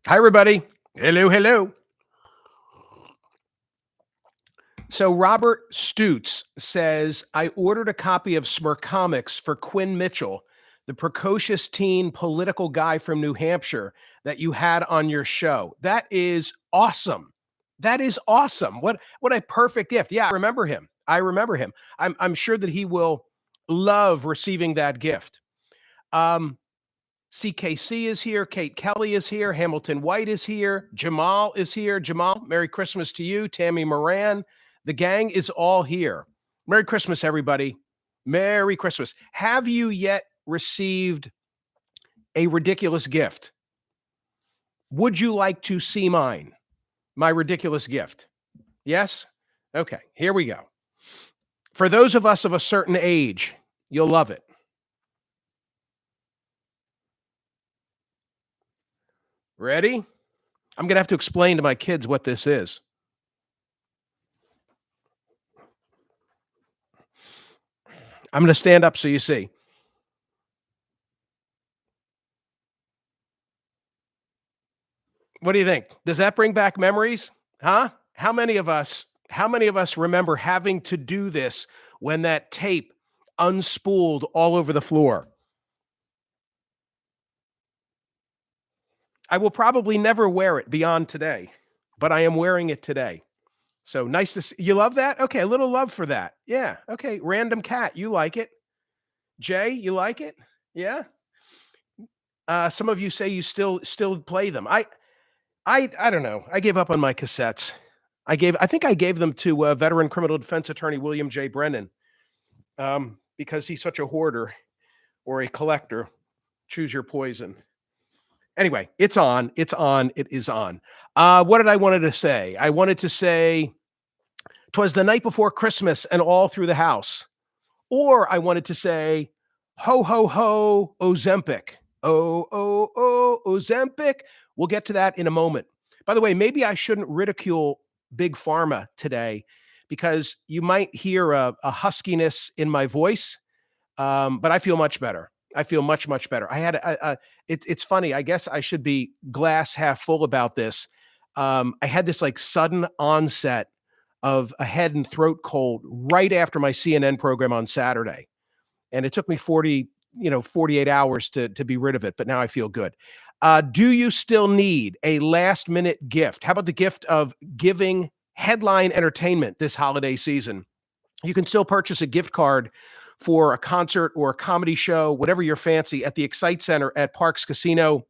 Hi, everybody. Hello, hello. So Robert Stutz says, I ordered a copy of Smur Comics for Quinn Mitchell, the precocious teen political guy from New Hampshire that you had on your show. That is awesome. That is awesome. What a perfect gift. Yeah, I remember him. I remember him. I'm sure that he will love receiving that gift. Um, CKC is here. Kate Kelly is here. Hamilton White is here. Jamal is here. Jamal, Merry Christmas to you. Tammy Moran. The gang is all here. Merry Christmas, everybody. Merry Christmas. Have you yet received a ridiculous gift? Would you like to see mine? My ridiculous gift? Yes? Okay, here we go. For those of us of a certain age, you'll love it. Ready? I'm going to have to explain to my kids what this is. I'm going to stand up so you see. What do you think? Does that bring back memories? Huh? How many of us remember having to do this when that tape unspooled all over the floor? I will probably never wear it beyond today, but I am wearing it today. So nice to see. You love that? Okay, a little love for that. Yeah. Okay. Random cat, you like it. Jay, you like it? Yeah. Some of you say you still play them. I don't know. I gave up on my cassettes. I think I gave them to veteran criminal defense attorney William J. Brennan, because he's such a hoarder or a collector. Choose your poison. Anyway, it's on. It's on. It is on. What did I wanted to say? I wanted to say 'twas the night before Christmas and all through the house. Or I wanted to say ho ho ho Ozempic. Ozempic. We'll get to that in a moment. By the way, maybe I shouldn't ridicule big pharma today because you might hear a huskiness in my voice, but I feel much better. I feel much, much better. I had it's funny. I guess I should be glass half full about this. I had this like sudden onset of a head and throat cold right after my CNN program on Saturday, and it took me 48 hours to be rid of it. But now I feel good. Do you still need a last minute gift? How about the gift of giving headline entertainment this holiday season? You can still purchase a gift card for a concert or a comedy show, whatever your fancy, at the Excite Center at Parks Casino,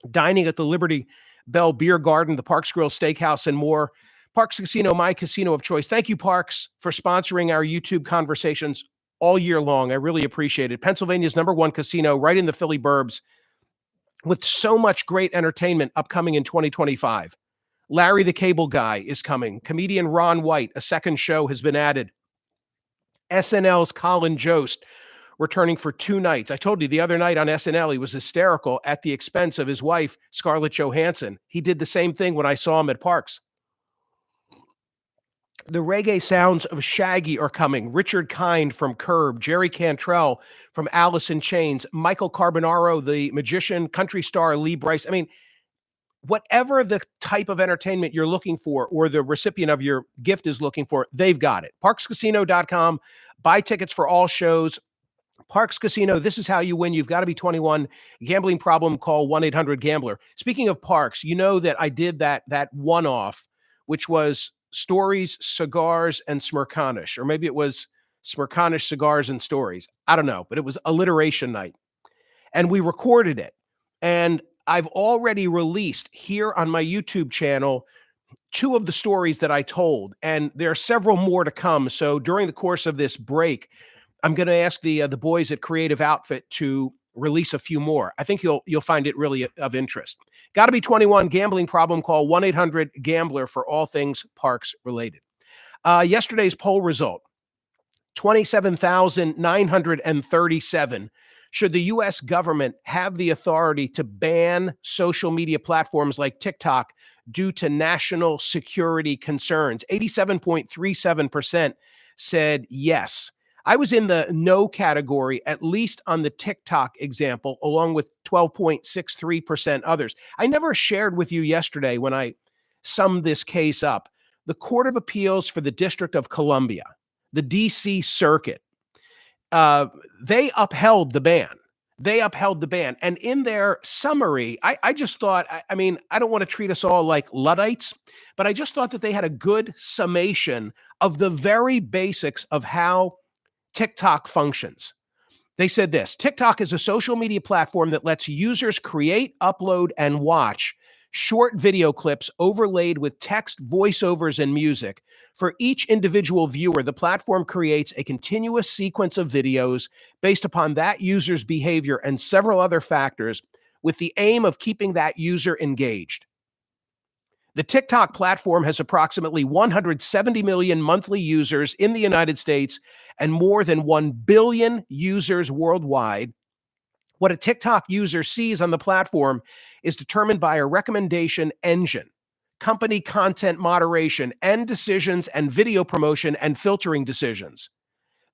dining at the Liberty Bell Beer Garden, the Parks Grill Steakhouse, and more. Parks Casino, my casino of choice. Thank you, Parks, for sponsoring our YouTube conversations all year long. I really appreciate it. Pennsylvania's #1 casino, right in the Philly burbs, with so much great entertainment upcoming in 2025. Larry the Cable Guy is coming. Comedian Ron White, a second show has been added. SNL's Colin Jost returning for 2 nights. I told you the other night on SNL, he was hysterical at the expense of his wife, Scarlett Johansson. He did the same thing when I saw him at Parks. The reggae sounds of Shaggy are coming. Richard Kind from Curb, Jerry Cantrell from Alice in Chains, Michael Carbonaro, the magician, country star Lee Brice. I mean, whatever the type of entertainment you're looking for or the recipient of your gift is looking for, they've got it. ParksCasino.com. Buy tickets for all shows. Parks Casino, this is how you win. You've got to be 21. Gambling problem, call 1-800-GAMBLER. Speaking of Parks, you know that I did that one-off, which was Stories, Cigars, and Smerconish. Or maybe it was Smerconish, Cigars, and Stories. I don't know, but it was alliteration night. And we recorded it. And I've already released here on my YouTube channel 2 of the stories that I told, and there are several more to come. So during the course of this break, I'm going to ask the boys at Creative Outfit to release a few more. I think you'll find it really of interest. Got to be 21. Gambling problem, call 1-800-GAMBLER for all things Parks related. Yesterday's poll result, 27,937. Should the U.S. government have the authority to ban social media platforms like TikTok due to national security concerns? 87.37% said yes. I was in the no category, at least on the TikTok example, along with 12.63% others. I never shared with you yesterday when I summed this case up. The Court of Appeals for the District of Columbia, the DC Circuit, they upheld the ban. They upheld the ban. And in their summary, I just thought, I mean, I don't want to treat us all like Luddites, but I just thought that they had a good summation of the very basics of how TikTok functions. They said this: TikTok is a social media platform that lets users create, upload, and watch short video clips overlaid with text, voiceovers, and music. For each individual viewer, the platform creates a continuous sequence of videos based upon that user's behavior and several other factors, with the aim of keeping that user engaged. The TikTok platform has approximately 170 million monthly users in the United States and more than 1 billion users worldwide. What a TikTok user sees on the platform is determined by a recommendation engine, company content moderation, and decisions and video promotion and filtering decisions.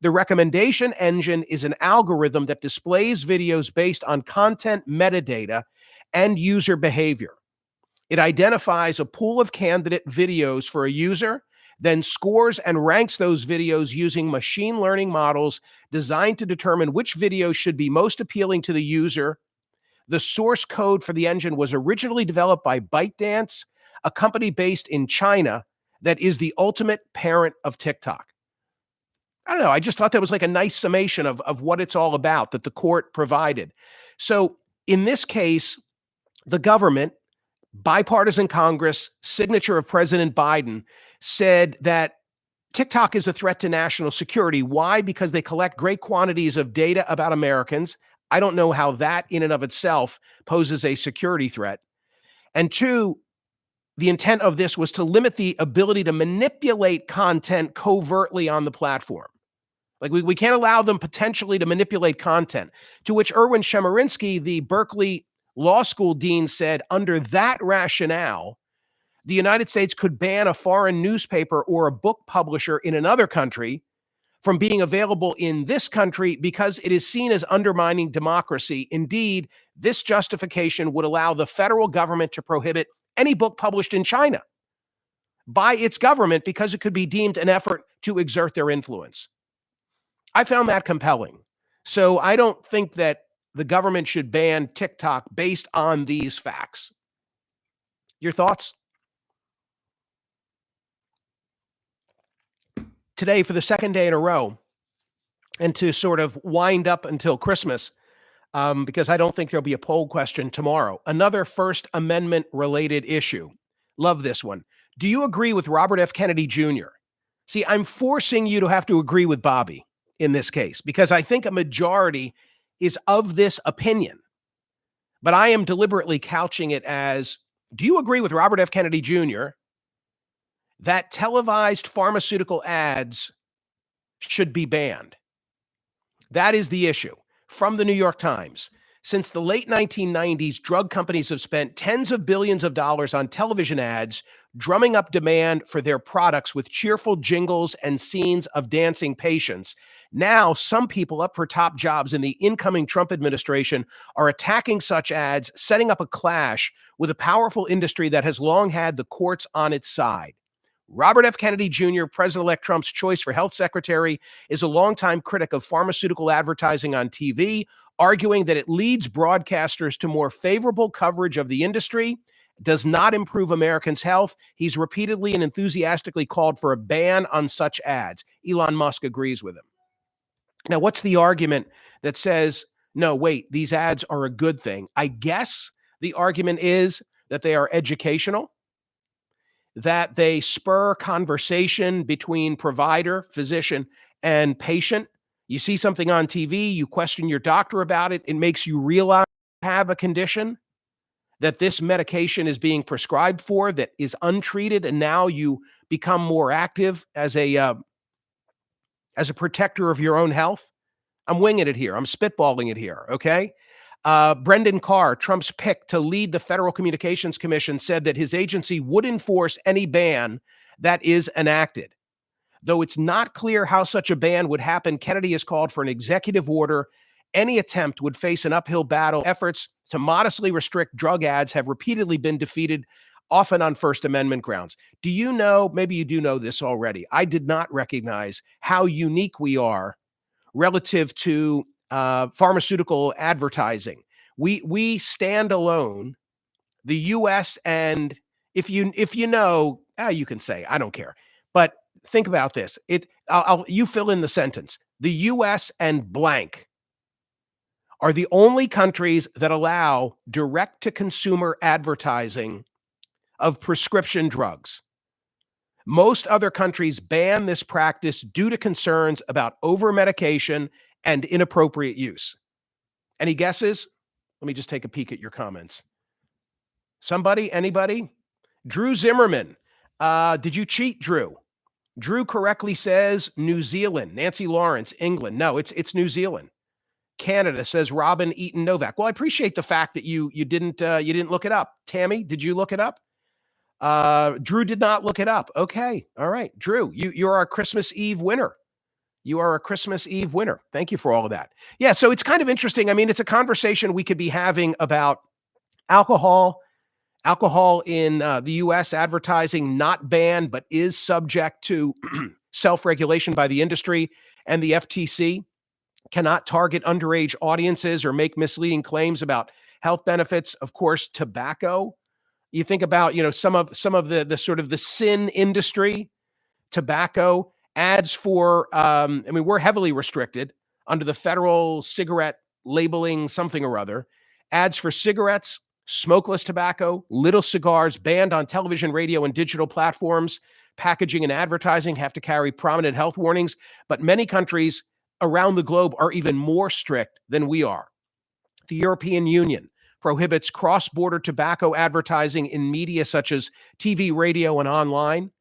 The recommendation engine is an algorithm that displays videos based on content metadata and user behavior. It identifies a pool of candidate videos for a user, then scores and ranks those videos using machine learning models designed to determine which videos should be most appealing to the user. The source code for the engine was originally developed by ByteDance, a company based in China that is the ultimate parent of TikTok. I don't know. I just thought that was like a nice summation of what it's all about that the court provided. So in this case, the government, bipartisan Congress, signature of President Biden, said that TikTok is a threat to national security. Why? Because they collect great quantities of data about Americans. I don't know how that in and of itself poses a security threat. And two, the intent of this was to limit the ability to manipulate content covertly on the platform. Like we can't allow them potentially to manipulate content, to which Erwin Chemerinsky, the Berkeley Law School dean, said under that rationale, the United States could ban a foreign newspaper or a book publisher in another country from being available in this country because it is seen as undermining democracy. Indeed, this justification would allow the federal government to prohibit any book published in China by its government because it could be deemed an effort to exert their influence. I found that compelling. So I don't think that the government should ban TikTok based on these facts. Your thoughts? Today, for the second day in a row, and to sort of wind up until Christmas, because I don't think there'll be a poll question tomorrow, another First Amendment related issue. Love this one. Do you agree with Robert F. Kennedy Jr.? See, I'm forcing you to have to agree with Bobby in this case, because I think a majority is of this opinion. But I am deliberately couching it as, do you agree with Robert F. Kennedy Jr. that televised pharmaceutical ads should be banned? That is the issue. From the New York Times. Since the late 1990s, drug companies have spent tens of billions of dollars on television ads, drumming up demand for their products with cheerful jingles and scenes of dancing patients. Now, some people up for top jobs in the incoming Trump administration are attacking such ads, setting up a clash with a powerful industry that has long had the courts on its side. Robert F. Kennedy Jr., President-elect Trump's choice for health secretary, is a longtime critic of pharmaceutical advertising on TV, arguing that it leads broadcasters to more favorable coverage of the industry, does not improve Americans' health. He's repeatedly and enthusiastically called for a ban on such ads. Elon Musk agrees with him. Now, what's the argument that says, no, wait, these ads are a good thing? I guess the argument is that they are educational, that they spur conversation between provider, physician, and patient. You see something on TV, you question your doctor about it, it makes you realize you have a condition that this medication is being prescribed for that is untreated, and now you become more active as a protector of your own health. I'm winging it here. I'm spitballing it here, okay? Brendan Carr, Trump's pick to lead the Federal Communications Commission, said that his agency would enforce any ban that is enacted. Though it's not clear how such a ban would happen, Kennedy has called for an executive order. Any attempt would face an uphill battle. Efforts to modestly restrict drug ads have repeatedly been defeated, often on First Amendment grounds. Do you know, maybe you do know this already, I did not recognize how unique we are relative to pharmaceutical advertising. We stand alone. The U.S. and if you know, you can say I don't care, but think about this. You fill in the sentence. The U.S. and blank are the only countries that allow direct to consumer advertising of prescription drugs. Most other countries ban this practice due to concerns about over medication and inappropriate use. Any guesses? Let me just take a peek at your comments. Somebody? Anybody? Drew Zimmerman. Did you cheat, Drew? Drew correctly says New Zealand. Nancy Lawrence, England. No, it's New Zealand. Canada says Robin Eaton Novak. Well, I appreciate the fact that you didn't look it up. Tammy, did you look it up? Drew did not look it up. Okay. All right. Drew, you're our Christmas Eve winner. You are a Christmas Eve winner. Thank you for all of that. Yeah. So it's kind of interesting. I mean, it's a conversation we could be having about alcohol in the U.S. advertising, not banned, but is subject to self-regulation by the industry, and the FTC cannot target underage audiences or make misleading claims about health benefits. Of course, tobacco. You think about, some of the sort of the sin industry, tobacco ads for, we're heavily restricted under the federal cigarette labeling something or other. Ads for cigarettes, smokeless tobacco, little cigars banned on television, radio, and digital platforms. Packaging and advertising have to carry prominent health warnings, but many countries around the globe are even more strict than we are. The European Union prohibits cross-border tobacco advertising in media such as TV, radio, and online.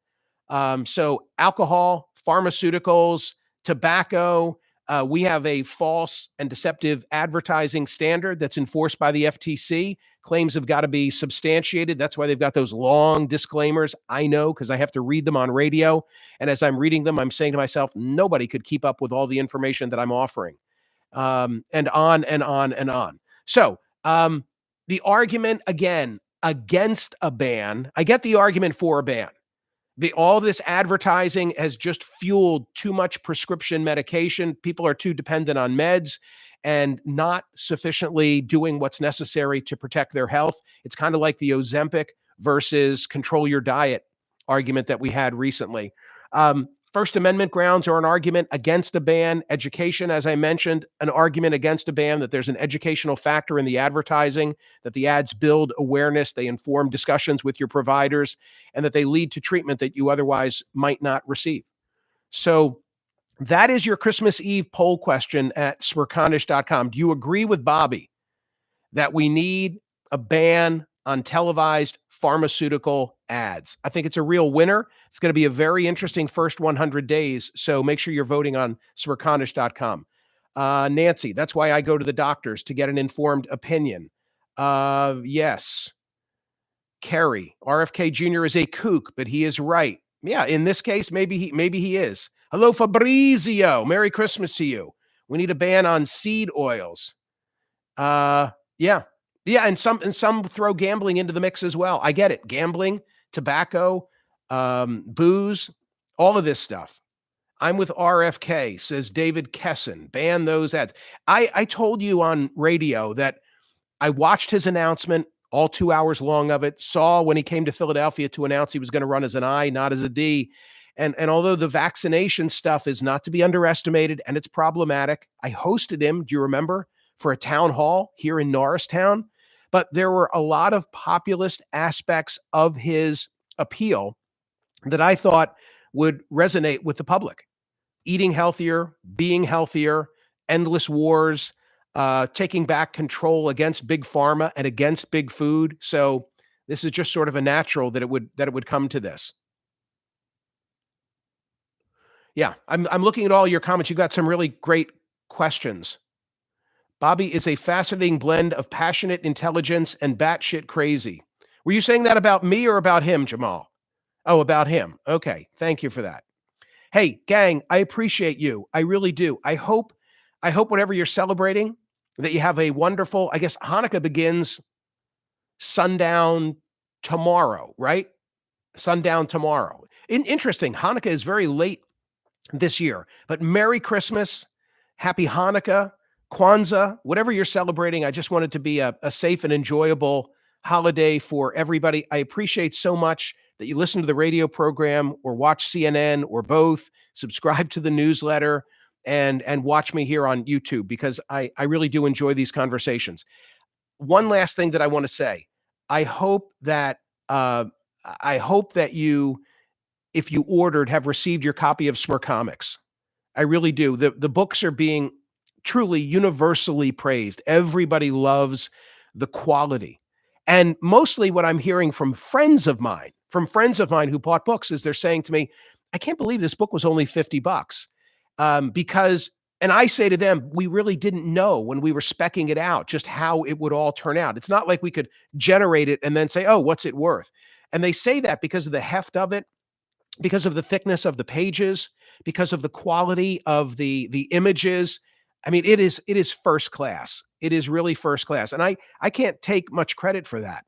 So alcohol, pharmaceuticals, tobacco, we have a false and deceptive advertising standard that's enforced by the FTC. Claims have got to be substantiated. That's why they've got those long disclaimers. I know, because I have to read them on radio. And as I'm reading them, I'm saying to myself, nobody could keep up with all the information that I'm offering. And on and on and on. So the argument, again, against a ban, I get the argument for a ban. All this advertising has just fueled too much prescription medication. People are too dependent on meds and not sufficiently doing what's necessary to protect their health. It's kind of like the Ozempic versus control your diet argument that we had recently. First Amendment grounds are an argument against a ban. Education, as I mentioned, an argument against a ban, that there's an educational factor in the advertising, that the ads build awareness, they inform discussions with your providers, and that they lead to treatment that you otherwise might not receive. So that is your Christmas Eve poll question at Smerconish.com. Do you agree with Bobby that we need a ban on televised pharmaceutical ads? I think it's a real winner. It's going to be a very interesting first 100 days. So make sure you're voting on Smerconish.com. Nancy, that's why I go to the doctors, to get an informed opinion. Yes. Kerry, RFK Jr. is a kook, but he is right. Yeah, in this case, maybe he is. Hello, Fabrizio. Merry Christmas to you. We need a ban on seed oils. Yeah. Yeah, and some throw gambling into the mix as well. I get it. Gambling, tobacco, booze, all of this stuff. I'm with RFK, says David Kesson. Ban those ads. I told you on radio that I watched his announcement, all 2 hours long of it, saw when he came to Philadelphia to announce he was going to run as an I, not as a D. And although the vaccination stuff is not to be underestimated and it's problematic, I hosted him, do you remember, for a town hall here in Norristown? But there were a lot of populist aspects of his appeal that I thought would resonate with the public. Eating healthier, being healthier, endless wars, taking back control against big pharma and against big food. So this is just sort of a natural that it would come to this. Yeah, I'm looking at all your comments. You got some really great questions. Bobby is a fascinating blend of passionate intelligence and batshit crazy. Were you saying that about me or about him, Jamal? Oh, about him. Okay. Thank you for that. Hey, gang, I appreciate you. I really do. I hope whatever you're celebrating, that you have a wonderful, I guess Hanukkah begins sundown tomorrow, right? Sundown tomorrow. Interesting. Hanukkah is very late this year, but Merry Christmas, Happy Hanukkah, Kwanzaa, whatever you're celebrating. I just want it to be a safe and enjoyable holiday for everybody. I appreciate so much that you listen to the radio program or watch CNN or both, subscribe to the newsletter and watch me here on YouTube because I really do enjoy these conversations. One last thing that I want to say. I hope that uh, I hope that you, if you ordered, have received your copy of Smur Comics. I really do. The books are being truly universally praised. Everybody loves the quality. And mostly what I'm hearing from friends of mine who bought books is they're saying to me, I can't believe this book was only 50 bucks. Because and I say to them, we really didn't know when we were speccing it out just how it would all turn out. It's not like we could generate it and then say, oh, what's it worth? And they say that because of the heft of it, because of the thickness of the pages, because of the quality of the images. I mean, it is first class. It is really first class. And I can't take much credit for that.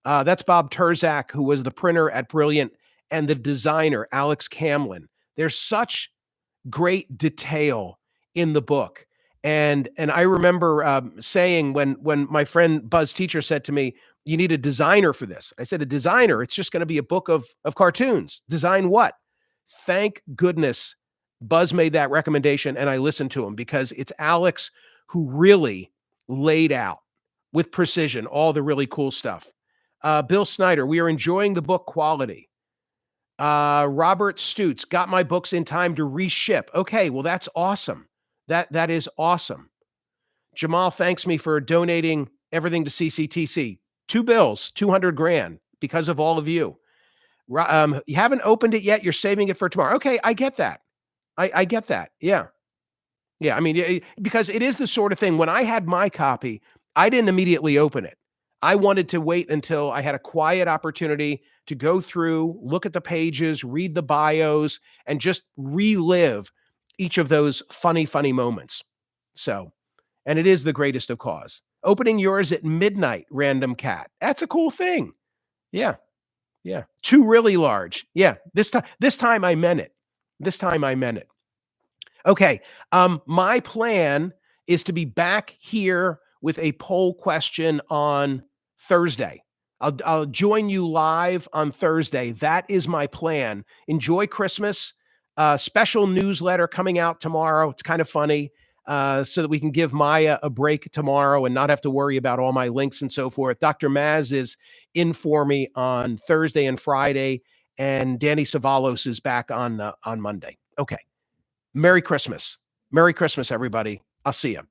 That's Bob Terzak, who was the printer at Brilliant, and the designer, Alex Camlin. There's such great detail in the book. And I remember saying when my friend Buzz Teacher said to me, "You need a designer for this." I said, "A designer? It's just going to be a book of cartoons. Design what?" Thank goodness Buzz made that recommendation, and I listened to him because it's Alex who really laid out with precision all the really cool stuff. Bill Snyder, we are enjoying the book quality. Robert Stutz, got my books in time to reship. Okay, well, that's awesome. That is awesome. Jamal thanks me for donating everything to CCTC. 2 bills, 200 grand because of all of you. You haven't opened it yet. You're saving it for tomorrow. Okay, I get that. I get that. Yeah. Yeah, I mean, because it is the sort of thing, when I had my copy, I didn't immediately open it. I wanted to wait until I had a quiet opportunity to go through, look at the pages, read the bios, and just relive each of those funny, funny moments. So, and it is the greatest of cause. Opening yours at midnight, Random Cat. That's a cool thing. Yeah, yeah. 2 really large. Yeah, this time I meant it. This time I meant it. Okay. My plan is to be back here with a poll question on Thursday. I'll join you live on Thursday. That is my plan. Enjoy Christmas. Special newsletter coming out tomorrow. It's kind of funny, so that we can give Maya a break tomorrow and not have to worry about all my links and so forth. Dr. Maz is in for me on Thursday and Friday, and Danny Savalos is back on Monday. Okay. Merry Christmas. Merry Christmas, everybody. I'll see you.